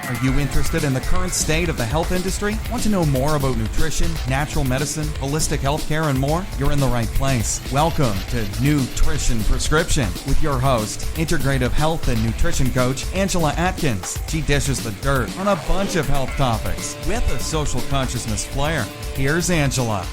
Are you interested in the current state of the health industry? Want to know more about nutrition, natural medicine, holistic healthcare, and more? You're in the right place. Welcome to Nutrition Prescription with your host, integrative health and nutrition coach, Angela Atkins. She dishes the dirt on a bunch of health topics with a social consciousness flair. Here's Angela.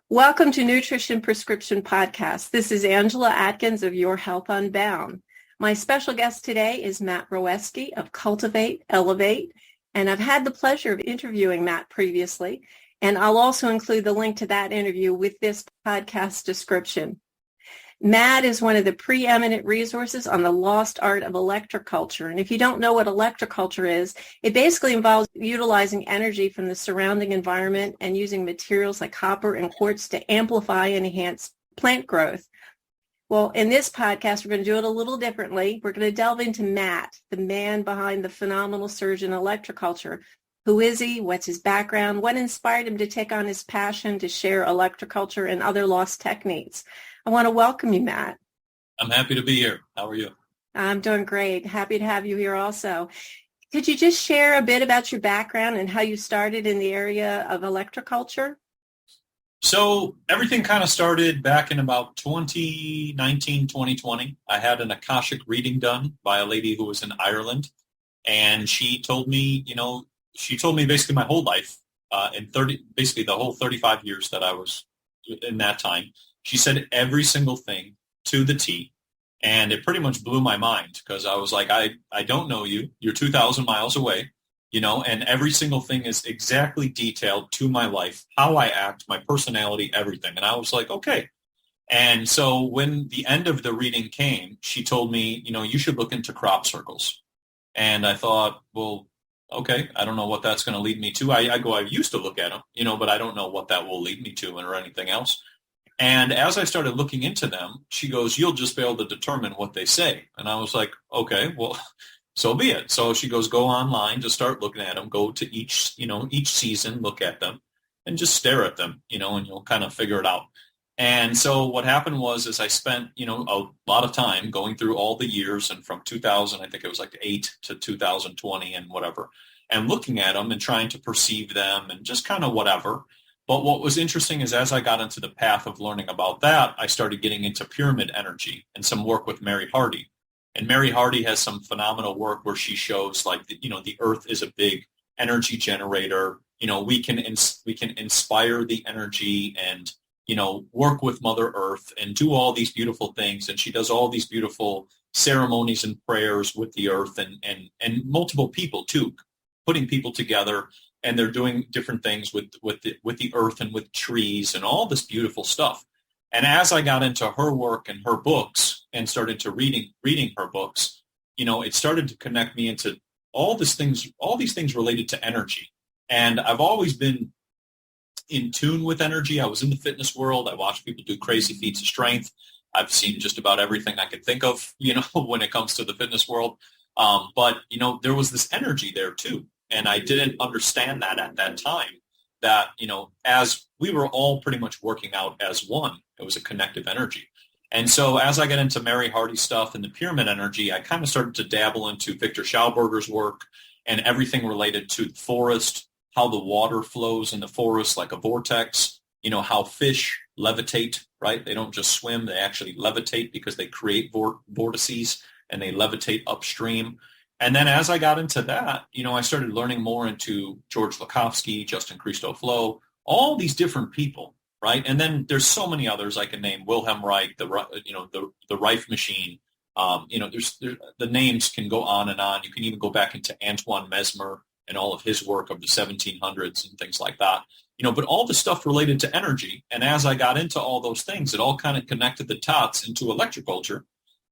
Welcome to Nutrition Prescription Podcast. This is Angela Atkins of Your Health Unbound. My special guest today is Matt Roeske of Cultivate, Elevate, and I've had the pleasure of interviewing Matt previously, and I'll also include the link to that interview with this podcast description. Matt is one of the preeminent resources on the lost art of electroculture. And if you don't know what electroculture is, it basically involves utilizing energy from the surrounding environment and using materials like copper and quartz to amplify and enhance plant growth. Well, in this podcast, we're going to do it a little differently. We're going to delve into Matt, the man behind the phenomenal surge in electroculture. Who is he? What's his background? What inspired him to take on his passion to share electroculture and other lost techniques? I want to welcome you, Matt. I'm happy to be here. How are you? I'm doing great. Happy to have you here also. Could you just share a bit about your background and how you started in the area of electroculture? So everything kind of started back in about 2019, 2020. I had an Akashic reading done by a lady who was in Ireland. And she told me basically my whole life, basically the whole 35 years that I was in that time. She said every single thing to the T, and it pretty much blew my mind because I was like, I don't know you. You're 2,000 miles away, and every single thing is exactly detailed to my life, how I act, my personality, everything. And I was like, okay. And so when the end of the reading came, she told me, you should look into crop circles. And I thought, well, okay, I don't know what that's going to lead me to. I used to look at them, but I don't know what that will lead me to or anything else. And as I started looking into them, she goes, you'll just be able to determine what they say. And I was like, okay, well, so be it. So she goes, go online to start looking at them, go to each season, look at them and just stare at them, and you'll kind of figure it out. And so what happened was I spent, a lot of time going through all the years and from 2000, I think it was like 8 to 2020 and whatever, and looking at them and trying to perceive them and just kind of whatever. But what was interesting is as I got into the path of learning about that, I started getting into pyramid energy and some work with Mary Hardy. And Mary Hardy has some phenomenal work where she shows like, the earth is a big energy generator. We can inspire the energy and, work with Mother Earth and do all these beautiful things. And she does all these beautiful ceremonies and prayers with the earth and multiple people too, putting people together. And they're doing different things with the earth and with trees and all this beautiful stuff. And as I got into her work and her books and started to reading her books, it started to connect me into all these things related to energy. And I've always been in tune with energy. I was in the fitness world. I watched people do crazy feats of strength. I've seen just about everything I could think of, when it comes to the fitness world. But there was this energy there too. And I didn't understand that at that time, that, as we were all pretty much working out as one, it was a connective energy. And so as I got into Mary Hardy stuff and the pyramid energy, I kind of started to dabble into Victor Schauberger's work and everything related to the forest, how the water flows in the forest like a vortex, how fish levitate, right? They don't just swim, they actually levitate because they create vortices and they levitate upstream. And then as I got into that, I started learning more into George Lakhovsky, Justin Christo-Flow, all these different people, right? And then there's so many others I can name, Wilhelm Reich, the Reich machine. There's the names can go on and on. You can even go back into Antoine Mesmer and all of his work of the 1700s and things like that. But all the stuff related to energy. And as I got into all those things, it all kind of connected the dots into electroculture.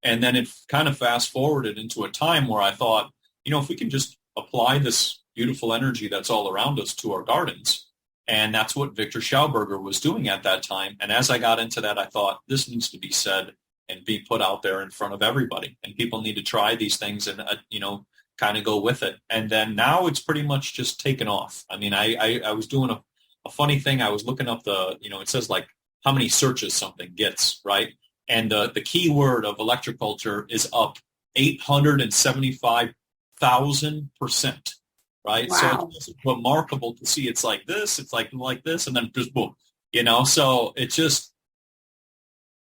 And then it kind of fast forwarded into a time where I thought, if we can just apply this beautiful energy that's all around us to our gardens. And that's what Victor Schauberger was doing at that time. And as I got into that, I thought this needs to be said and be put out there in front of everybody. And people need to try these things and, kind of go with it. And then now it's pretty much just taken off. I mean, I was doing a funny thing. I was looking up it says like how many searches something gets, right? And the keyword of electroculture is up 875,000%, right? Wow. So it's remarkable to see. It's like this, it's like this, and then just boom, So it's just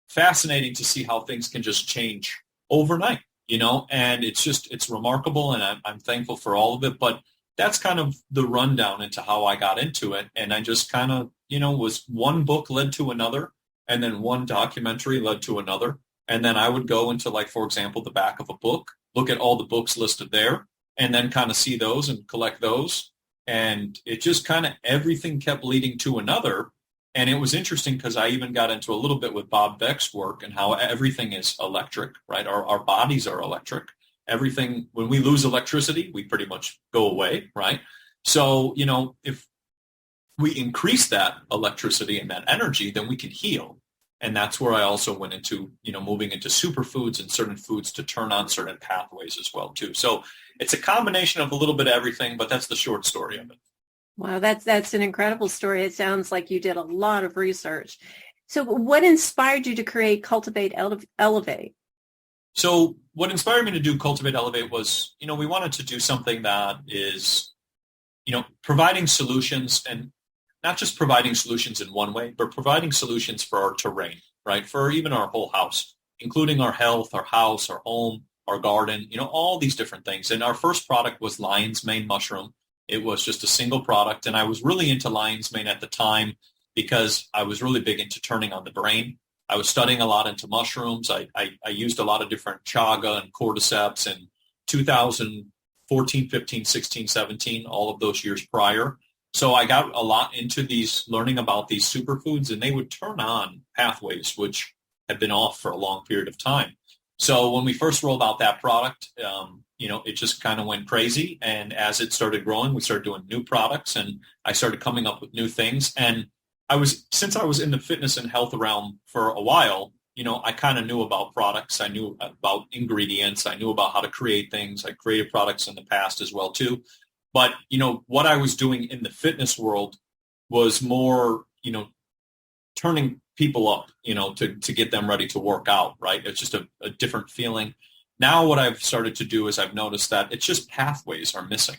fascinating to see how things can just change overnight, and it's remarkable, and I'm thankful for all of it. But that's kind of the rundown into how I got into it. And I just kind of, was one book led to another, and then one documentary led to another. And then I would go into, like, for example, the back of a book, look at all the books listed there, and then kind of see those and collect those. And it just kind of, everything kept leading to another. And it was interesting because I even got into a little bit with Bob Beck's work and how everything is electric, right? Our bodies are electric. Everything, when we lose electricity, we pretty much go away, right? So, if we increase that electricity and that energy, then we can heal. And that's where I also went into, moving into superfoods and certain foods to turn on certain pathways as well, too. So it's a combination of a little bit of everything, but that's the short story of it. Wow, that's an incredible story. It sounds like you did a lot of research. So what inspired you to create Cultivate, Elevate? So what inspired me to do Cultivate, Elevate was, we wanted to do something that is, providing solutions, and not just providing solutions in one way, but providing solutions for our terrain, right? For even our whole house, including our health, our house, our home, our garden, all these different things. And our first product was lion's mane mushroom. It was just a single product. And I was really into lion's mane at the time because I was really big into turning on the brain. I was studying a lot into mushrooms. I used a lot of different chaga and cordyceps in 2014, 15, 16, 17, all of those years prior. So I got a lot into learning about these superfoods, and they would turn on pathways which had been off for a long period of time. So when we first rolled out that product, it just kind of went crazy. And as it started growing, we started doing new products, and I started coming up with new things. And since I was in the fitness and health realm for a while, I kind of knew about products. I knew about ingredients. I knew about how to create things. I created products in the past as well, too. But, what I was doing in the fitness world was more, turning people up, to get them ready to work out, right? It's just a different feeling. Now what I've started to do is I've noticed that it's just pathways are missing,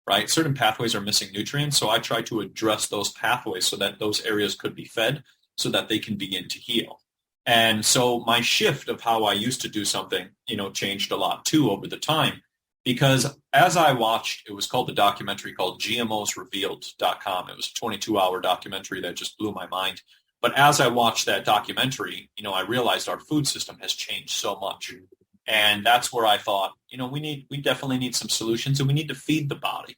right? Certain pathways are missing nutrients. So I try to address those pathways so that those areas could be fed so that they can begin to heal. And so my shift of how I used to do something, changed a lot too over the time. Because as I watched, it was called the documentary called GMOsRevealed.com. It was a 22-hour documentary that just blew my mind. But as I watched that documentary, I realized our food system has changed so much. And that's where I thought, we definitely need some solutions, and we need to feed the body.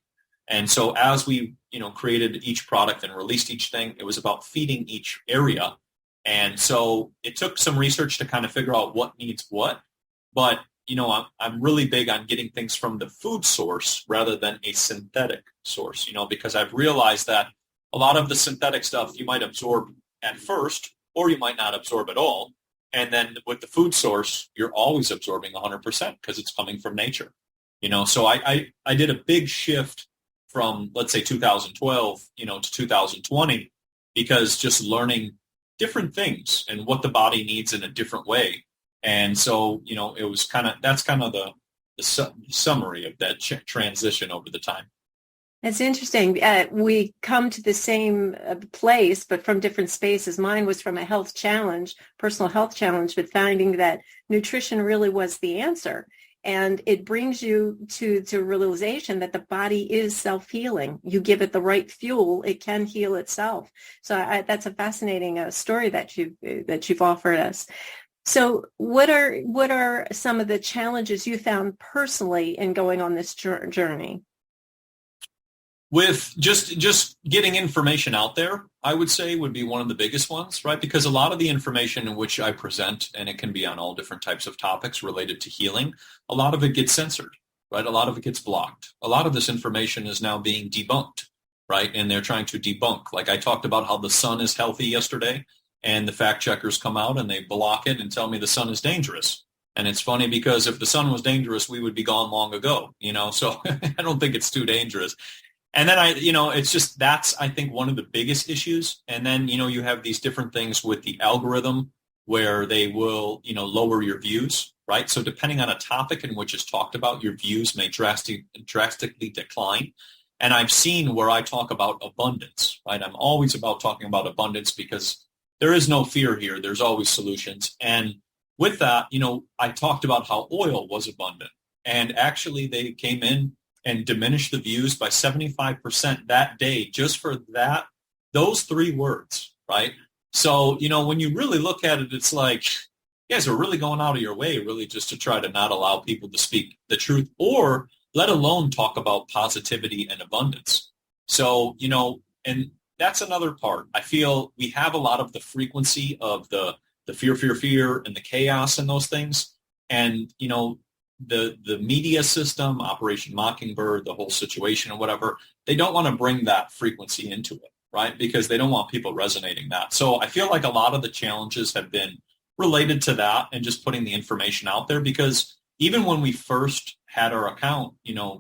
And so as we, created each product and released each thing, it was about feeding each area. And so it took some research to kind of figure out what needs what. But I'm really big on getting things from the food source rather than a synthetic source, because I've realized that a lot of the synthetic stuff you might absorb at first, or you might not absorb at all. And then with the food source, you're always absorbing 100% because it's coming from nature. So I did a big shift from, let's say, 2012, to 2020, because just learning different things and what the body needs in a different way. And so, it was that's kind of the summary of that transition over the time. It's interesting. We come to the same place, but from different spaces. Mine was from a health challenge, personal health challenge, but finding that nutrition really was the answer. And it brings you to realization that the body is self-healing. You give it the right fuel, it can heal itself. So that's a fascinating story that you've offered us. So what are some of the challenges you found personally in going on this journey? With just getting information out there, I would say would be one of the biggest ones, right? Because a lot of the information in which I present, and it can be on all different types of topics related to healing, a lot of it gets censored, right? A lot of it gets blocked. A lot of this information is now being debunked, right? And they're trying to debunk. Like I talked about how the sun is healthy yesterday, and the fact checkers come out and they block it and tell me the sun is dangerous. And it's funny because if the sun was dangerous, we would be gone long ago, So I don't think it's too dangerous. And then it's just, that's, I think, one of the biggest issues. And then, you have these different things with the algorithm where they will, lower your views, right? So depending on a topic in which is talked about, your views may drastically decline. And I've seen where I talk about abundance, right? I'm always about talking about abundance because there is no fear here. There's always solutions. And with that, I talked about how oil was abundant. And actually they came in and diminished the views by 75% that day just for those 3 words, right? So, when you really look at it, it's like you guys are really going out of your way really just to try to not allow people to speak the truth or let alone talk about positivity and abundance. So, and that's another part. I feel we have a lot of the frequency of the fear, and the chaos and those things. And, the media system, Operation Mockingbird, the whole situation or whatever, they don't want to bring that frequency into it, right? Because they don't want people resonating that. So I feel like a lot of the challenges have been related to that and just putting the information out there, because even when we first had our account,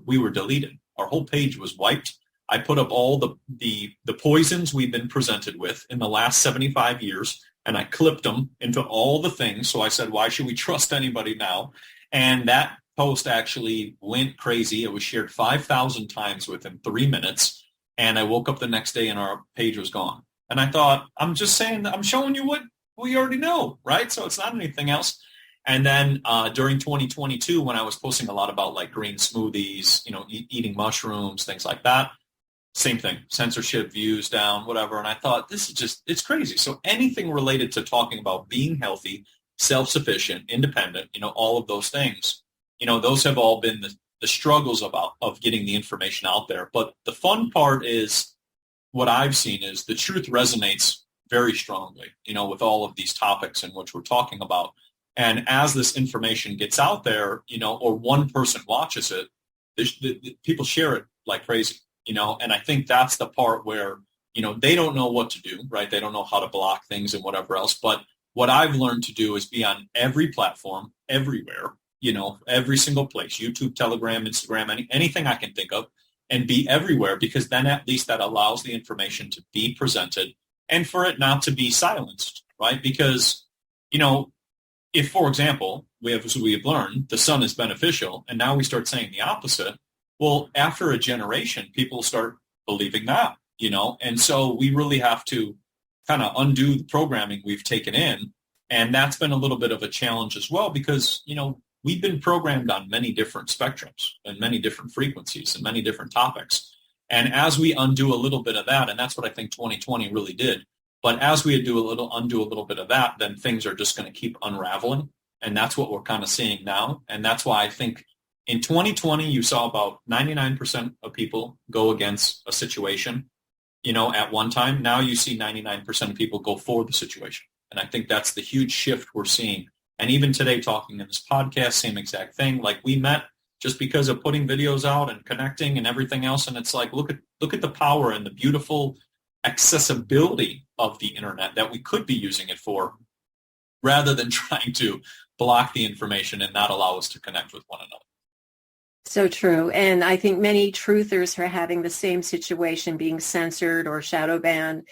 we were deleted. Our whole page was wiped. I put up all the poisons we've been presented with in the last 75 years, and I clipped them into all the things. So I said, why should we trust anybody now? And that post actually went crazy. It was shared 5,000 times within 3 minutes. And I woke up the next day and our page was gone. And I thought, I'm just saying, I'm showing you what we already know, right? So it's not anything else. And then during 2022, when I was posting a lot about like green smoothies, eating mushrooms, things like that, same thing, censorship, views down, whatever. And I thought, this is just, it's crazy. So anything related to talking about being healthy, self-sufficient, independent, all of those things, those have all been the struggles of getting the information out there. But the fun part is what I've seen is the truth resonates very strongly, with all of these topics in which we're talking about. And as this information gets out there, or one person watches it, the people share it like crazy, and I think that's the part where, they don't know what to do, right? They don't know how to block things and whatever else. But what I've learned to do is be on every platform, everywhere, every single place, YouTube, Telegram, Instagram, anything I can think of, and be everywhere, because then at least that allows the information to be presented and for it not to be silenced, right? Because, if, for example, we have learned the sun is beneficial, and now we start saying the opposite, well, after a generation, people start believing that, and so we really have to kind of undo the programming we've taken in. And that's been a little bit of a challenge as well, because, we've been programmed on many different spectrums and many different frequencies and many different topics. And as we undo a little bit of that, and that's what I think 2020 really did, but as we undo a little bit of that, then things are just going to keep unraveling. And that's what we're kind of seeing now. And that's why I think in 2020, you saw about 99% of people go against a situation, at one time. Now you see 99% of people go for the situation. And I think that's the huge shift we're seeing. And even today, talking in this podcast, same exact thing. Like, we met just because of putting videos out and connecting and everything else. And it's like, look at the power and the beautiful accessibility of the internet that we could be using it for, rather than trying to block the information and not allow us to connect with one another. So true. And I think many truthers are having the same situation, being censored or shadow banned.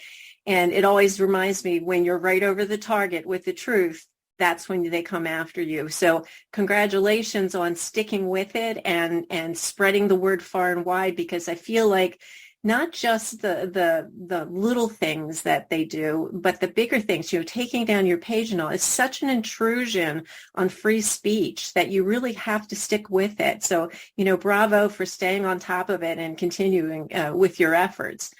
And it always reminds me, when you're right over the target with the truth, that's when they come after you. So congratulations on sticking with it and spreading the word far and wide, because I feel like not just the little things that they do, but the bigger things, taking down your page and all, is such an intrusion on free speech that you really have to stick with it. So, bravo for staying on top of it and continuing with your efforts.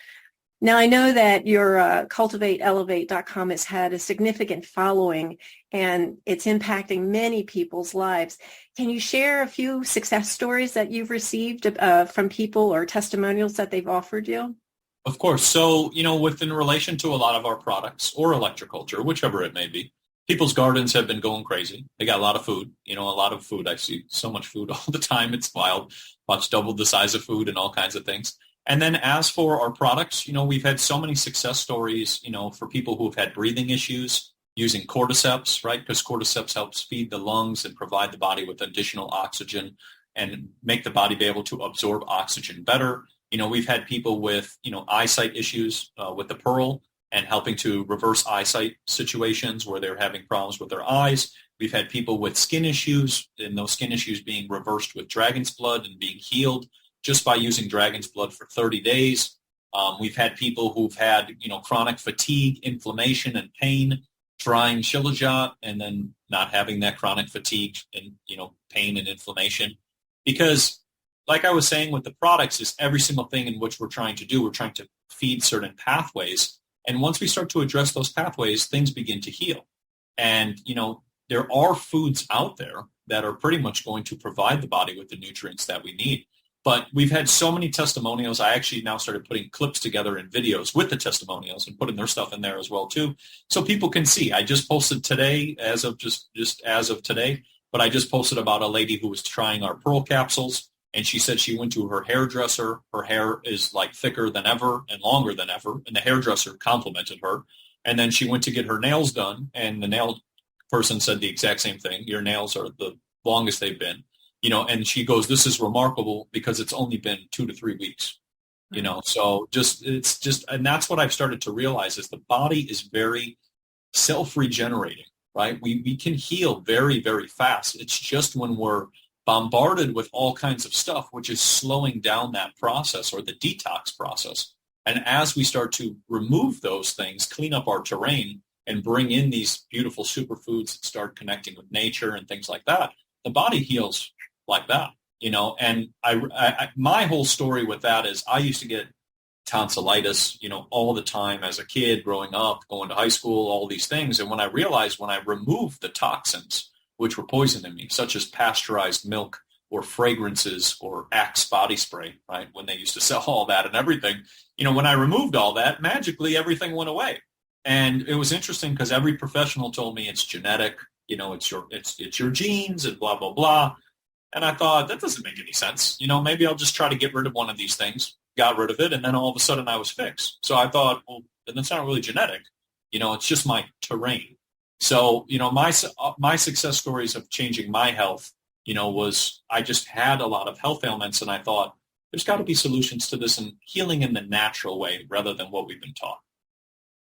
Now, I know that your cultivateelevate.com has had a significant following, and it's impacting many people's lives. Can you share a few success stories that you've received from people, or testimonials that they've offered you? Of course. So, within relation to a lot of our products or electroculture, whichever it may be, people's gardens have been going crazy. They got a lot of food, a lot of food. I see so much food all the time. It's wild. Much double the size of food and all kinds of things. And then as for our products, we've had so many success stories, for people who have had breathing issues using cordyceps, right? Because cordyceps helps feed the lungs and provide the body with additional oxygen and make the body be able to absorb oxygen better. We've had people with, eyesight issues with the pearl and helping to reverse eyesight situations where they're having problems with their eyes. We've had people with skin issues, and those skin issues being reversed with dragon's blood and being healed just by using dragon's blood for 30 days. We've had people who've had, chronic fatigue, inflammation, and pain, trying Shilajit and then not having that chronic fatigue and, pain and inflammation. Because like I was saying with the products, is every single thing in which we're trying to do, we're trying to feed certain pathways. And once we start to address those pathways, things begin to heal. And, there are foods out there that are pretty much going to provide the body with the nutrients that we need. But we've had so many testimonials. I actually now started putting clips together in videos with the testimonials and putting their stuff in there as well too, so people can see. I just posted today, as of just as of today, but I just posted about a lady who was trying our pearl capsules, and she said she went to her hairdresser. Her hair is like thicker than ever and longer than ever, and the hairdresser complimented her. And then she went to get her nails done, and the nail person said the exact same thing. Your nails are the longest they've been. And she goes, this is remarkable because it's only been 2 to 3 weeks, so and that's what I've started to realize is the body is very self-regenerating, right? We can heal very, very fast. It's just when we're bombarded with all kinds of stuff, which is slowing down that process or the detox process. And as we start to remove those things, clean up our terrain and bring in these beautiful superfoods and start connecting with nature and things like that, the body heals like that, and my whole story with that is I used to get tonsillitis, all the time as a kid growing up, going to high school, all these things. And when I realized when I removed the toxins, which were poisoning me, such as pasteurized milk or fragrances or Axe body spray, right? When they used to sell all that and everything, when I removed all that, magically everything went away. And it was interesting because every professional told me it's genetic, it's your genes and blah, blah, blah. And I thought, that doesn't make any sense. Maybe I'll just try to get rid of one of these things, got rid of it, and then all of a sudden I was fixed. So I thought, well, then that's not really genetic. It's just my terrain. So, my success stories of changing my health, was I just had a lot of health ailments, and I thought, there's got to be solutions to this and healing in the natural way rather than what we've been taught.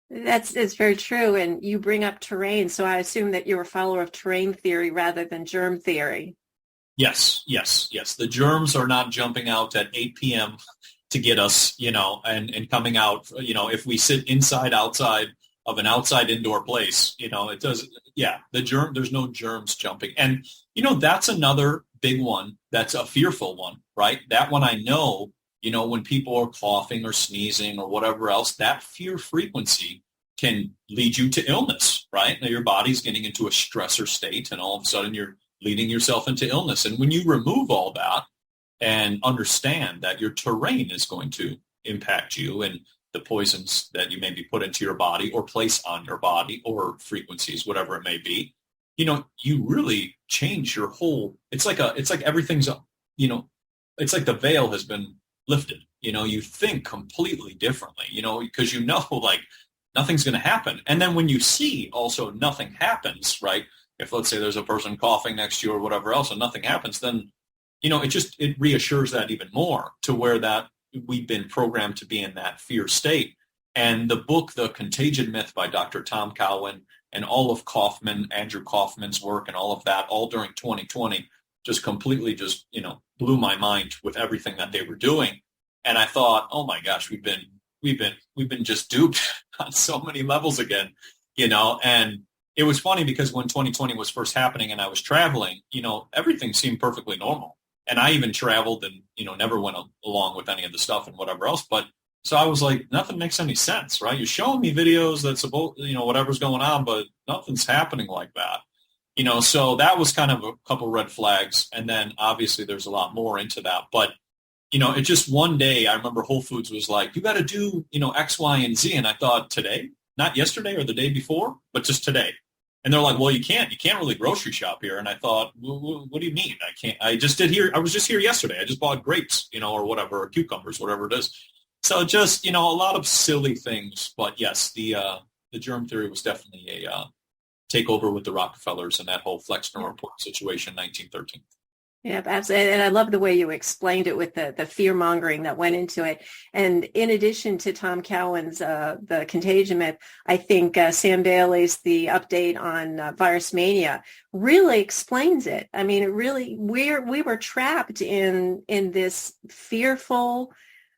It's very true. And you bring up terrain. So I assume that you're a follower of terrain theory rather than germ theory. Yes. The germs are not jumping out at 8 p.m. to get us, and coming out, if we sit outside of an outside indoor place, it does. Yeah, there's no germs jumping. And, that's another big one. That's a fearful one, right? That one I know, when people are coughing or sneezing or whatever else, that fear frequency can lead you to illness, right? Now your body's getting into a stressor state and all of a sudden you're leading yourself into illness. And when you remove all that and understand that your terrain is going to impact you and the poisons that you maybe put into your body or place on your body or frequencies, whatever it may be, you really change your whole, it's like everything's, it's like the veil has been lifted. You think completely differently, because like nothing's going to happen. And then when you see also nothing happens, right? If let's say there's a person coughing next to you or whatever else and nothing happens, then, it reassures that even more to where that we've been programmed to be in that fear state. And the book, The Contagion Myth by Dr. Tom Cowan and all of Andrew Kaufman's work and all of that, all during 2020, just completely blew my mind with everything that they were doing. And I thought, oh my gosh, we've been just duped on so many levels again, and it was funny because when 2020 was first happening and I was traveling, everything seemed perfectly normal. And I even traveled and, never went along with any of the stuff and whatever else. But so I was like, nothing makes any sense, right? You're showing me videos that's about, whatever's going on, but nothing's happening like that. So that was kind of a couple red flags. And then obviously there's a lot more into that. But, it just one day, I remember Whole Foods was like, you got to do, X, Y, and Z. And I thought today, not yesterday or the day before, but just today. And they're like, well, you can't really grocery shop here. And I thought, well, what do you mean? I can't, I was just here yesterday. I just bought grapes, or whatever, or cucumbers, whatever it is. So just, a lot of silly things. But yes, the germ theory was definitely a takeover with the Rockefellers and that whole Flexner Report situation in 1913. Yeah, absolutely. And I love the way you explained it with the fear mongering that went into it. And in addition to Tom Cowan's the Contagion myth, I think Sam Bailey's the update on Virus Mania really explains it. I mean, it really we were trapped in this fearful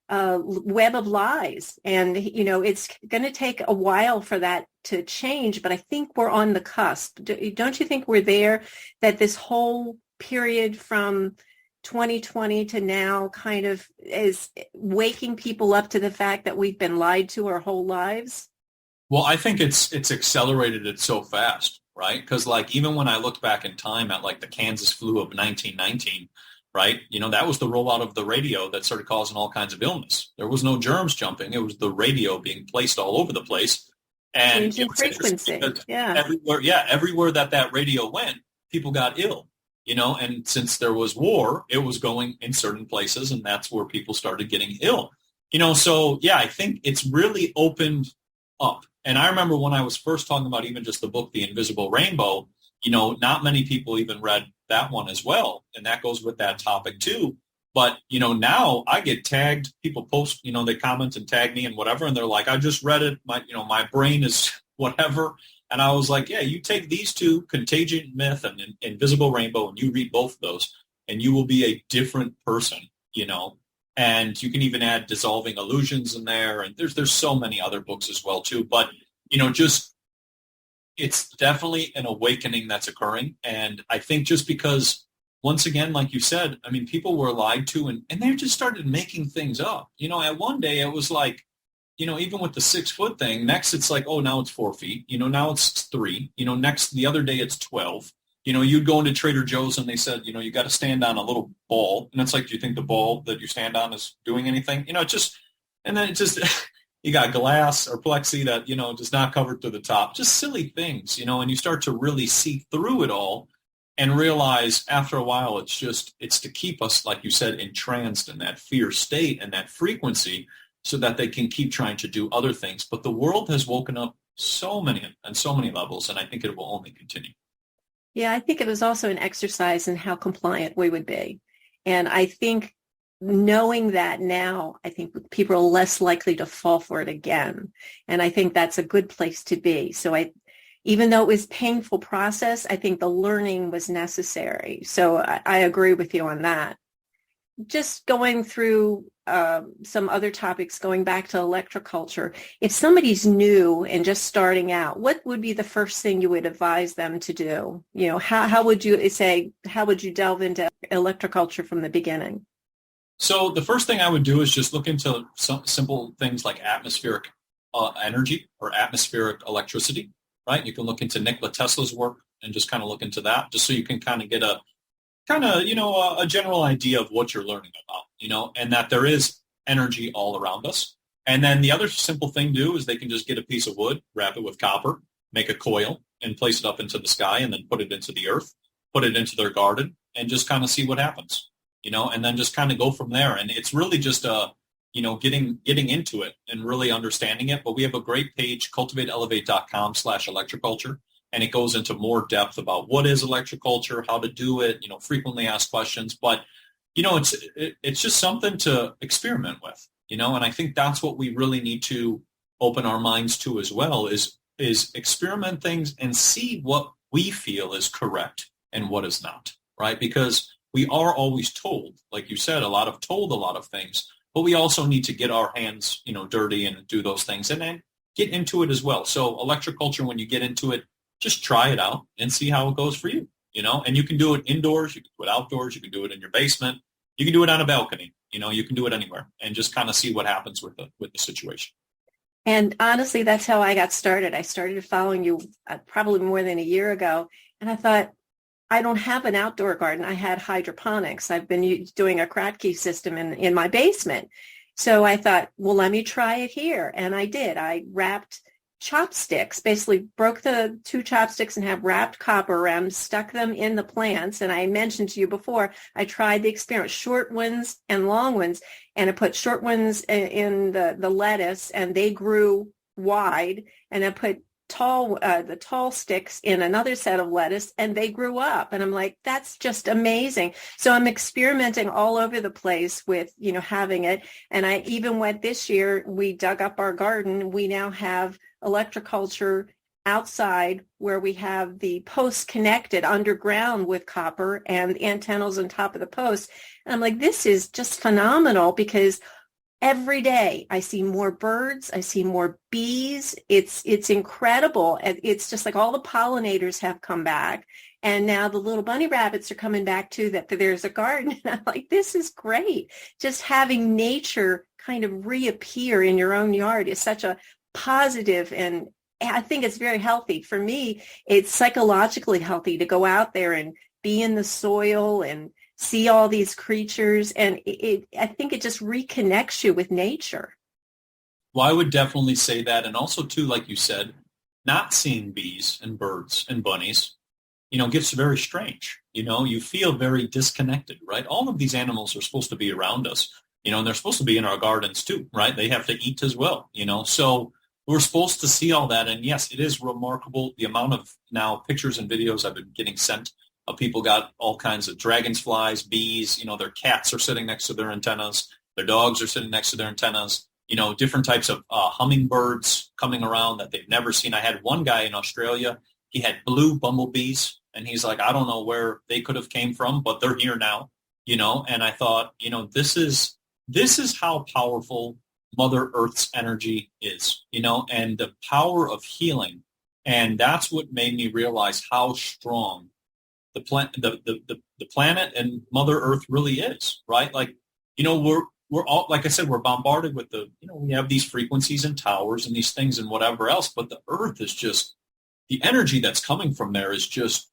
web of lies, and it's going to take a while for that to change. But I think we're on the cusp. Don't you think we're there? That this whole period from 2020 to now kind of is waking people up to the fact that we've been lied to our whole lives? Well, I think it's accelerated it so fast, right? Because like even when I looked back in time at like the Kansas flu of 1919, right? That was the rollout of the radio that started causing all kinds of illness. There was no germs jumping. It was the radio being placed all over the place. And changing frequency. Everywhere that radio went, people got ill. And since there was war, it was going in certain places, and that's where people started getting ill. So yeah, I think it's really opened up. And I remember when I was first talking about even just the book, The Invisible Rainbow, not many people even read that one as well. And that goes with that topic too. But, now I get tagged, people post, they comment and tag me and whatever. And they're like, I just read it. My brain is whatever. And I was like, yeah, you take these two, Contagion Myth and Invisible Rainbow, and you read both of those, and you will be a different person, And you can even add Dissolving Illusions in there, and there's so many other books as well, too. But, just it's definitely an awakening that's occurring. And I think just because, once again, like you said, I mean, people were lied to, and they just started making things up. At one day it was like, even with the 6 foot thing, next it's like, oh, now it's 4 feet. Now it's 3. Next the other day it's 12. You'd go into Trader Joe's and they said, you got to stand on a little ball. And it's like, do you think the ball that you stand on is doing anything? And then it just, you got glass or plexi that, just not covered to the top. Just silly things, and you start to really see through it all and realize after a while it's to keep us, like you said, entranced in that fear state and that frequency, so that they can keep trying to do other things. But the world has woken up on so many levels, and I think it will only continue. Yeah, I think it was also an exercise in how compliant we would be. And I think knowing that now, I think people are less likely to fall for it again. And I think that's a good place to be. So even though it was a painful process, I think the learning was necessary. So I agree with you on that. Just going through some other topics, going back to electroculture, if somebody's new and just starting out, what would be the first thing you would advise them to do? How would you delve into electroculture from the beginning? So the first thing I would do is just look into some simple things like atmospheric energy or atmospheric electricity, right? You can look into Nikola Tesla's work and just kind of look into that, just so you can kind of get a general idea of what you're learning about, and that there is energy all around us. And then the other simple thing to do is they can just get a piece of wood, wrap it with copper, make a coil, and place it up into the sky, and then put it into the earth, put it into their garden, and just kind of see what happens, and then just kind of go from there. And it's really just getting into it and really understanding it. But we have a great page, cultivateelevate.com/electroculture. And it goes into more depth about what is electroculture, how to do it, frequently asked questions. But, it's just something to experiment with, and I think that's what we really need to open our minds to as well is experiment things and see what we feel is correct and what is not, right? Because we are always told, like you said, a lot of things, but we also need to get our hands, dirty and do those things and then get into it as well. So electroculture, when you get into it, just try it out and see how it goes for you, and you can do it indoors, you can do it outdoors, you can do it in your basement, you can do it on a balcony, you can do it anywhere and just kind of see what happens with the situation. And honestly, that's how I got started. I started following you probably more than a year ago. And I thought, I don't have an outdoor garden. I had hydroponics. I've been doing a Kratky system in my basement. So I thought, well, let me try it here. And I did. I wrapped chopsticks, basically broke the 2 chopsticks and have wrapped copper around, stuck them in the plants. And I mentioned to you before, I tried the experiment, short ones and long ones, and I put short ones in the lettuce and they grew wide, and I put the tall sticks in another set of lettuce, and they grew up. And I'm like, that's just amazing. So I'm experimenting all over the place with, having it. And I even went this year, we dug up our garden. We now have electroculture outside where we have the posts connected underground with copper and antennas on top of the posts. And I'm like, this is just phenomenal, because every day I see more birds, I see more bees. It's incredible. And it's just like all the pollinators have come back. And now the little bunny rabbits are coming back too, that there's a garden. And I'm like, this is great. Just having nature kind of reappear in your own yard is such a positive, and I think it's very healthy. For me, it's psychologically healthy to go out there and be in the soil and see all these creatures. And I think it just reconnects you with nature. Well, I would definitely say that. And also, too, like you said, not seeing bees and birds and bunnies, gets very strange. You feel very disconnected, right? All of these animals are supposed to be around us, and they're supposed to be in our gardens too, right? They have to eat as well, so we're supposed to see all that. And yes, it is remarkable the amount of now pictures and videos I've been getting sent of people got all kinds of dragonflies, bees, their cats are sitting next to their antennas. Their dogs are sitting next to their antennas, different types of hummingbirds coming around that they've never seen. I had one guy in Australia, he had blue bumblebees, and he's like, I don't know where they could have came from, but they're here now, and I thought, this is how powerful Mother Earth's energy is, and the power of healing. And that's what made me realize how strong the planet and Mother Earth really is, right? Like, we're all, like I said, we're bombarded with we have these frequencies and towers and these things and whatever else, but the Earth is just, the energy that's coming from there is just,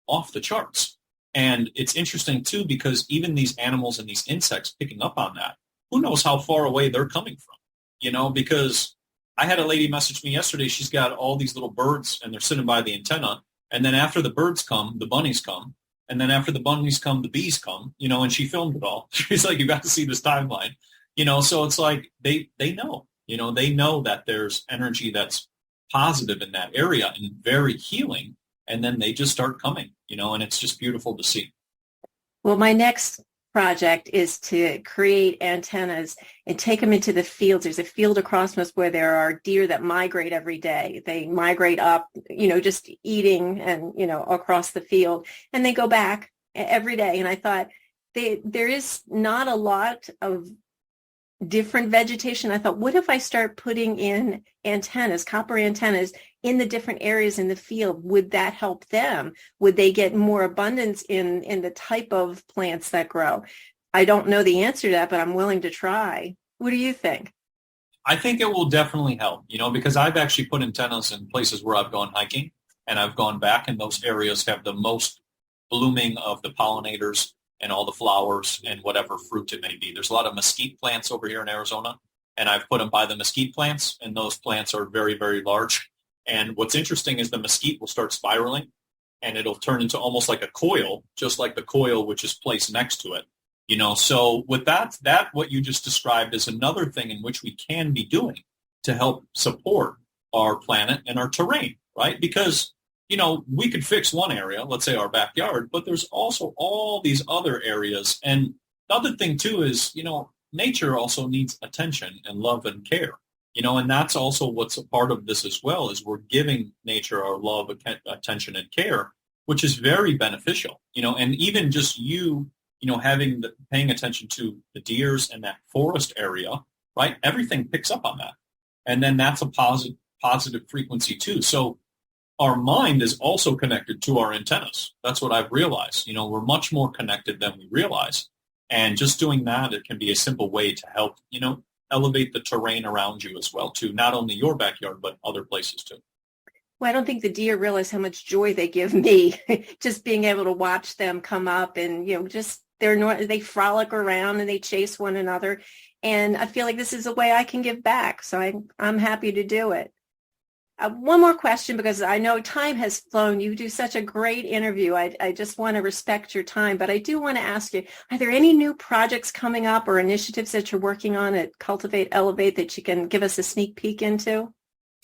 off the charts. And it's interesting too, because even these animals and these insects picking up on that, who knows how far away they're coming from, because I had a lady message me yesterday. She's got all these little birds and they're sitting by the antenna. And then after the birds come, the bunnies come. And then after the bunnies come, the bees come, and she filmed it all. She's like, you got to see this timeline, so it's like they know, they know that there's energy that's positive in that area and very healing. And then they just start coming, and it's just beautiful to see. Well, my next project is to create antennas and take them into the fields. There's a field across from us where there are deer that migrate every day. They migrate up, just eating and, across the field, and they go back every day. And I thought there is not a lot of different vegetation. I thought, what if I start putting in antennas, copper antennas, in the different areas in the field? Would that help them? Would they get more abundance in the type of plants that grow? I don't know the answer to that, but I'm willing to try. What do you think? I think it will definitely help, because I've actually put antennas in places where I've gone hiking, and I've gone back, and those areas have the most blooming of the pollinators and all the flowers and whatever fruit it may be. There's a lot of mesquite plants over here in Arizona, and I've put them by the mesquite plants, and those plants are very, very large. And what's interesting is the mesquite will start spiraling, and it'll turn into almost like a coil, just like the coil which is placed next to it. So with that what you just described is another thing in which we can be doing to help support our planet and our terrain, right? Because we could fix one area, let's say our backyard, but there's also all these other areas. And the other thing too is, nature also needs attention and love and care, and that's also what's a part of this as well, is we're giving nature our love, attention, and care, which is very beneficial, and even just paying attention to the deers and that forest area, right? Everything picks up on that. And then that's a positive frequency too. So our mind is also connected to our antennas. That's what I've realized. We're much more connected than we realize. And just doing that, it can be a simple way to help, elevate the terrain around you as well, too. Not only your backyard, but other places, too. Well, I don't think the deer realize how much joy they give me, just being able to watch them come up and, they frolic around and they chase one another. And I feel like this is a way I can give back. So I'm happy to do it. One more question, because I know time has flown. You do such a great interview. I just want to respect your time, but I do want to ask you, are there any new projects coming up or initiatives that you're working on at Cultivate, Elevate that you can give us a sneak peek into?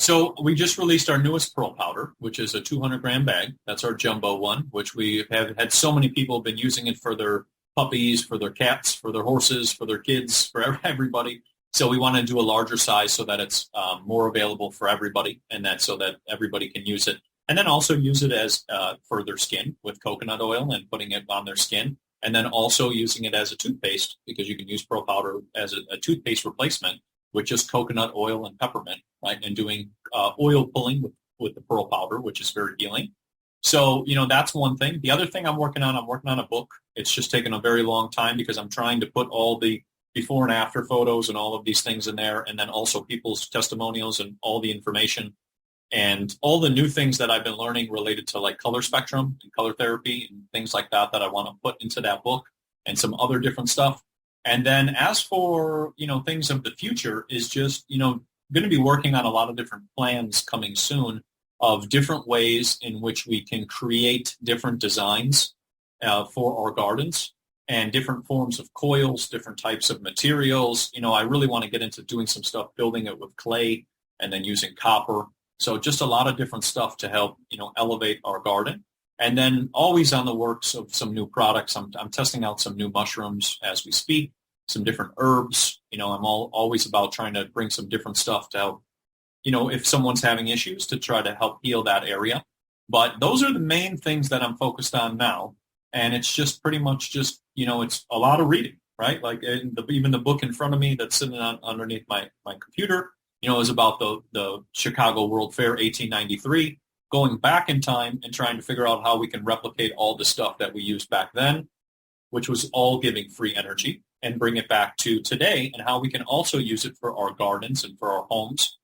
So we just released our newest pearl powder, which is a 200-gram bag. That's our jumbo one, which we have had so many people have been using it for their puppies, for their cats, for their horses, for their kids, for everybody. So we want to do a larger size so that it's more available for everybody, and that so that everybody can use it. And then also use it as for their skin with coconut oil and putting it on their skin. And then also using it as a toothpaste, because you can use pearl powder as a toothpaste replacement with just coconut oil and peppermint, right? And doing oil pulling with the pearl powder, which is very healing. So, that's one thing. The other thing I'm working on a book. It's just taken a very long time because I'm trying to put all the before and after photos and all of these things in there, and then also people's testimonials and all the information and all the new things that I've been learning related to like color spectrum and color therapy and things like that I want to put into that book, and some other different stuff. And then as for, things of the future is just, going to be working on a lot of different plans coming soon of different ways in which we can create different designs for our gardens and different forms of coils, different types of materials. I really want to get into doing some stuff, building it with clay and then using copper. So just a lot of different stuff to help, elevate our garden. And then always on the works of some new products. I'm testing out some new mushrooms as we speak, some different herbs. I'm always about trying to bring some different stuff to help, if someone's having issues, to try to help heal that area. But those are the main things that I'm focused on now. And it's just pretty much just, it's a lot of reading, right? Like even the book in front of me that's sitting underneath my computer, is about the Chicago World Fair 1893, going back in time and trying to figure out how we can replicate all the stuff that we used back then, which was all giving free energy, and bring it back to today, and how we can also use it for our gardens and for our homes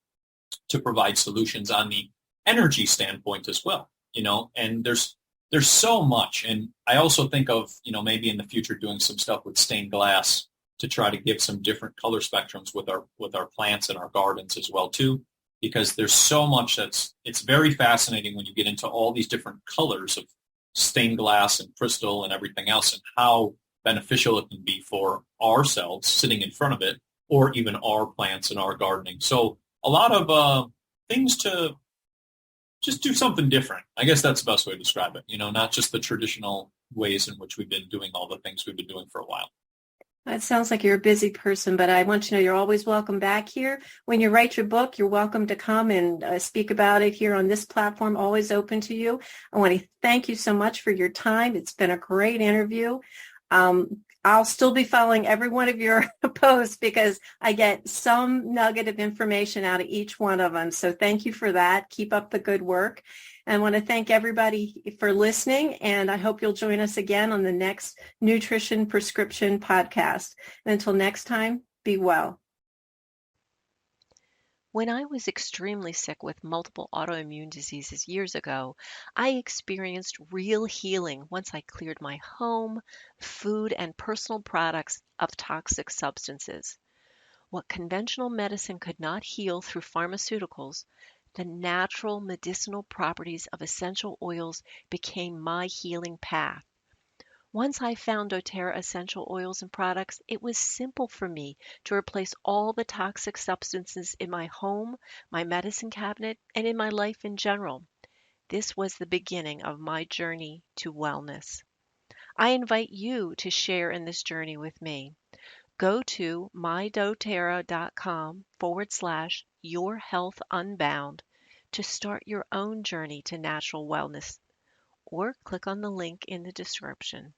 to provide solutions on the energy standpoint as well, and there's so much. And I also think of, maybe in the future doing some stuff with stained glass to try to give some different color spectrums with our plants and our gardens as well too, because there's so much it's very fascinating when you get into all these different colors of stained glass and crystal and everything else, and how beneficial it can be for ourselves sitting in front of it, or even our plants and our gardening. So a lot of things to just do something different. I guess that's the best way to describe it. Not just the traditional ways in which we've been doing all the things we've been doing for a while. It sounds like you're a busy person, but I want you to know you're always welcome back here. When you write your book, you're welcome to come and speak about it here on this platform, always open to you. I want to thank you so much for your time. It's been a great interview. I'll still be following every one of your posts because I get some nugget of information out of each one of them. So thank you for that. Keep up the good work. And I want to thank everybody for listening, and I hope you'll join us again on the next Nutrition Prescription podcast. And until next time, be well. When I was extremely sick with multiple autoimmune diseases years ago, I experienced real healing once I cleared my home, food, and personal products of toxic substances. What conventional medicine could not heal through pharmaceuticals, the natural medicinal properties of essential oils became my healing path. Once I found doTERRA essential oils and products, it was simple for me to replace all the toxic substances in my home, my medicine cabinet, and in my life in general. This was the beginning of my journey to wellness. I invite you to share in this journey with me. Go to mydoterra.com/yourhealthunbound to start your own journey to natural wellness, or click on the link in the description.